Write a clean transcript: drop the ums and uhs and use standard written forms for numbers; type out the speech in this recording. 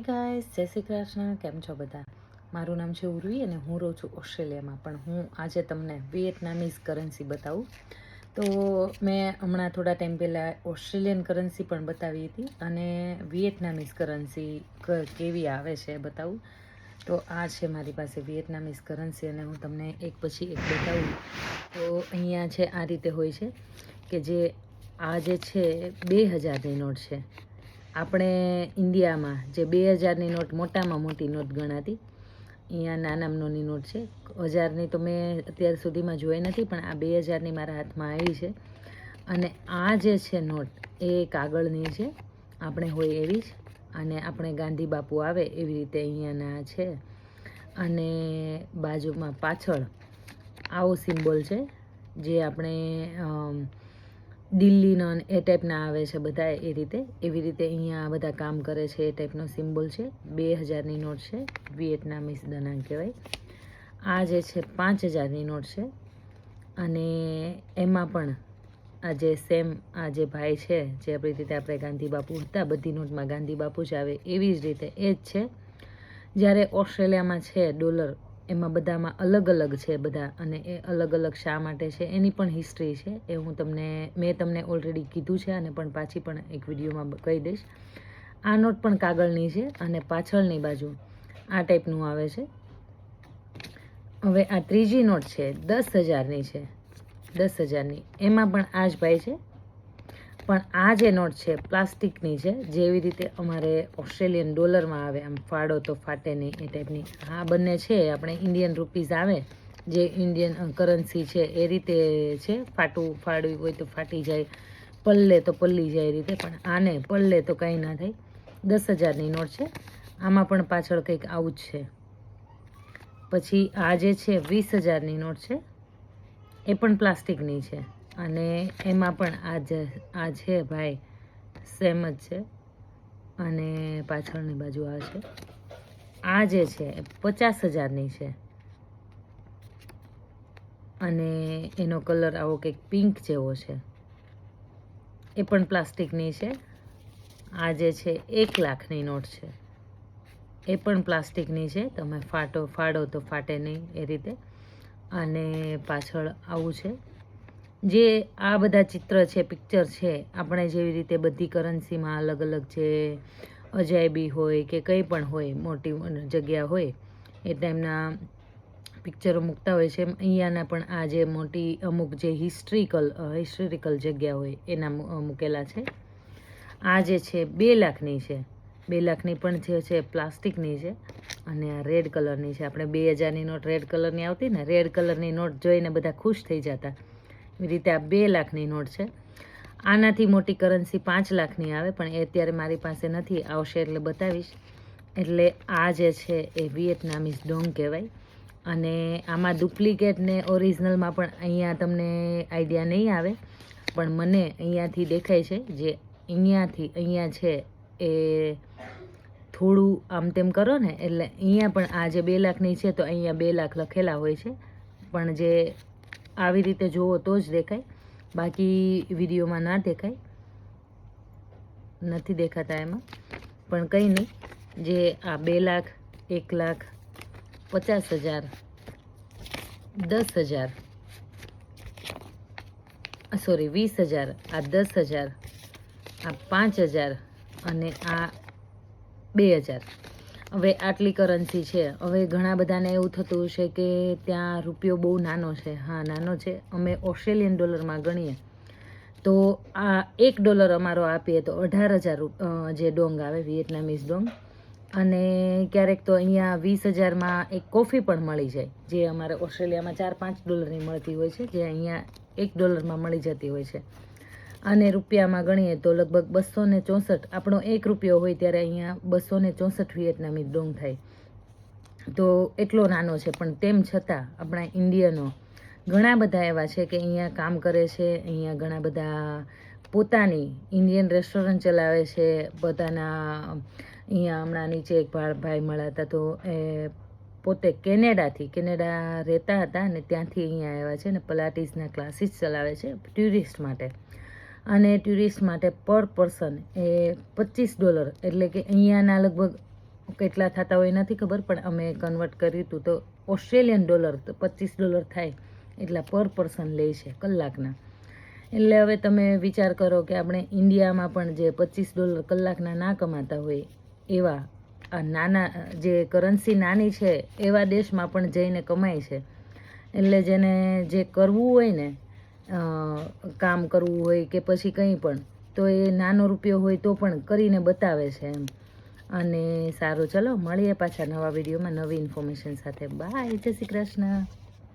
Guys, જય શ્રી કૃષ્ણ. કેમ છો બધા? મારું નામ છે ઉર્વી અને હું રહું છું ઓસ્ટ્રેલિયામાં. પણ હું આજે તમને વિયેટનામીઝ કરન્સી બતાવું. તો મેં હમણાં થોડા ટાઈમ પહેલાં ઓસ્ટ્રેલિયન કરન્સી પણ બતાવી હતી અને વિયેટનામીઝ કરન્સી કેવી આવે છે બતાવું. તો આ છે મારી પાસે વિયેટનામીઝ કરન્સી અને હું તમને એક પછી એક બતાવું. તો અહીંયા છે આ રીતે હોય છે કે આ જે છે 2000ની નોટ છે. આપણે ઇન્ડિયામાં જે 2000ની નોટ મોટામાં મોટી નોટ ગણાતી, અહીંયા નાનામાં નાની નોટ છે. 1000ની તો મેં અત્યાર સુધીમાં જોઈ નથી, પણ આ 2000ની મારા હાથમાં આવી છે. અને આ જે છે નોટ એ કાગળની છે, આપણે હોય એવી જ. અને આપણે ગાંધી બાપુ આવે એવી રીતે અહીંયાના છે. અને બાજુમાં પાછળ આવો સિમ્બોલ છે, જે આપણે દિલ્હીનો એ ટાઈપના આવે છે બધા એવી રીતે અહીંયા બધા કામ કરે છે. એ ટાઈપનો સિમ્બોલ છે. 2000ની નોટ છે, વિયેટનામીઝ દનાંગ કહેવાય. આ જે છે 5000ની નોટ છે. અને એમાં પણ આ જે આ જે ભાઈ છે, જે આપણી રીતે આપણે ગાંધી બાપુ હતા, બધી નોટમાં ગાંધી બાપુ જ આવે એવી જ રીતે એ જ છે. જ્યારે ઓસ્ટ્રેલિયામાં છે ડોલર, એમાં બધામાં અલગ અલગ છે બધા. અને એ અલગ અલગ શા માટે છે એની પણ હિસ્ટ્રી છે. એ મેં તમને ઓલરેડી કીધું છે અને પણ પાછી પણ એક વિડીયોમાં કહી દઈશ. આ નોટ પણ કાગળની છે અને પાછળની બાજુ આ ટાઈપનું આવે છે. હવે આ ત્રીજી નોટ છે 10,000ની છે. 10,000ની એમાં પણ આ જ ભાઈ છે. પણ આ જે નોટ છે પ્લાસ્ટિકની છે, જેવી રીતે અમારે ઓસ્ટ્રેલિયન ડોલરમાં આવે, આમ ફાડો તો ફાટે નહીં એ ટાઈપની. આ બંને છે આપણે ઇન્ડિયન રૂપીઝ આવે, જે ઇન્ડિયન કરન્સી છે એ રીતે છે. ફાડવી હોય તો ફાટી જાય, પલ્લે તો પલ્લી જાય એ રીતે. પણ આને પલ્લે તો કંઈ ના થાય. 10,000ની નોટ છે. આમાં પણ પાછળ કંઈક આવું જ છે. પછી આ જે છે 20,000ની નોટ છે, એ પણ પ્લાસ્ટિકની છે. અને એમાં પણ આ છે ભાઈ સેમ જ છે. અને પાછળની બાજુ આ છે. આ જે છે 50,000ની છે અને એનો કલર આવો કંઈક પિંક જેવો છે. એ પણ પ્લાસ્ટિકની છે. આ જે છે 1,00,000ની નોટ છે, એ પણ પ્લાસ્ટિકની છે. તમે ફાડો તો ફાટે નહીં એ રીતે. અને પાછળ આવું છે. જે આ બધા ચિત્ર છે, પિક્ચર છે, આપણે જેવી રીતે બધી કરન્સીમાં અલગ અલગ જે અજાયબી હોય કે કંઈ પણ હોય, મોટી જગ્યા હોય એ ટાઈમના પિક્ચરો મૂકતા હોય છે. અહીંયાના પણ આ જે મોટી અમુક જે હિસ્ટોરિકલ જગ્યા હોય એના મૂકેલા છે. આ જે છે 2,00,000ની છે. 2,00,000ની પણ જે છે પ્લાસ્ટિકની છે. અને આ રેડ કલરની છે. આપણે 2000ની નોટ રેડ કલરની આવતી ને, રેડ કલરની નોટ જોઈને બધા ખુશ થઈ જતા, એવી રીતે આ 2,00,000ની નોટ છે. આનાથી મોટી કરન્સી 5,00,000ની આવે, પણ એ અત્યારે મારી પાસે નથી, આવશે એટલે બતાવીશ. એટલે આ જે છે એ વિયેટનામીઝ ડોંગ કહેવાય. અને આમાં ડુપ્લિકેટ ને ઓરિજિનલમાં પણ અહીંયા તમને આઈડિયા નહીં આવે, પણ મને અહીંયાથી દેખાય છે. જે અહીંયા છે એ થોડું આમ તેમ કરો ને એટલે અહીંયા પણ આ જે 2,00,000ની છે તો અહીંયા 2,00,000 લખેલા હોય છે. પણ જે આવી રીતે જુઓ તો જ દેખાય, બાકી વિડીયોમાં ના દેખાય, નથી દેખાતા એમાં. પણ કંઈ નહીં, જે આ 2,00,000, 1,00,000, 50,000, 10,000, સોરી 20,000, આ 10,000, આ 5,000 અને આ 2,000. હવે આટલી કરન્સી છે. હવે ઘણા બધાને એવું થતું હશે કે ત્યાં રૂપિયો બહુ નાનો છે. હા, નાનો છે. અમે ઓસ્ટ્રેલિયન ડોલરમાં ગણીએ તો આ $1 અમારો આપીએ તો 18,000 જે ડોંગ આવે, વિયેટનામીઝ ડોંગ. અને ક્યારેક તો અહીંયા 20,000માં એક કોફી પણ મળી જાય, જે અમારે ઓસ્ટ્રેલિયામાં $4-5 મળતી હોય છે, જે અહીંયા $1માં મળી જતી હોય છે. અને રૂપિયામાં ગણીએ તો લગભગ 264. આપણો $1 હોય ત્યારે અહીંયા 264 વિયેટનામીઝ ડોંગ થાય. તો એટલો નાનો છે. પણ તેમ છતાં આપણા ઇન્ડિયનો ઘણા બધા એવા છે કે અહીંયા કામ કરે છે. અહીંયા ઘણા બધા પોતાની ઇન્ડિયન રેસ્ટોરન્ટ ચલાવે છે. પોતાના અહીંયા હમણાં નીચે એક ભાઈ મળ્યા હતા, તો એ પોતે કેનેડા રહેતા હતા અને ત્યાંથી અહીંયા આવ્યા છે. અને પલાટીસના ક્લાસીસ ચલાવે છે ટુરિસ્ટ માટે. અને ટુરિસ્ટ માટે પર પર્સન એ $25, એટલે કે અહીંયાના લગભગ કેટલા થતા હોય નથી ખબર, પણ અમે કન્વર્ટ કર્યું હતું તો ઓસ્ટ્રેલિયન ડોલર તો $25 થાય એટલા પર પર્સન લે છે કલાકના. એટલે હવે તમે વિચાર કરો કે આપણે ઇન્ડિયામાં પણ જે $25 કલાકના ના કમાતા હોય એવા આ નાના જે કરન્સી નાની છે એવા દેશમાં પણ જઈને કમાય છે. એટલે જેને જે કરવું હોય ને કામ કરવું હોય કે પછી કંઈ પણ, તો એ નાનો રૂપિયો હોય તો પણ કરીને બતાવે છે એમ. અને સારું, ચલો મળીએ પાછા નવા વિડીયોમાં નવી ઇન્ફોર્મેશન સાથે. બાય, જય શ્રી કૃષ્ણ.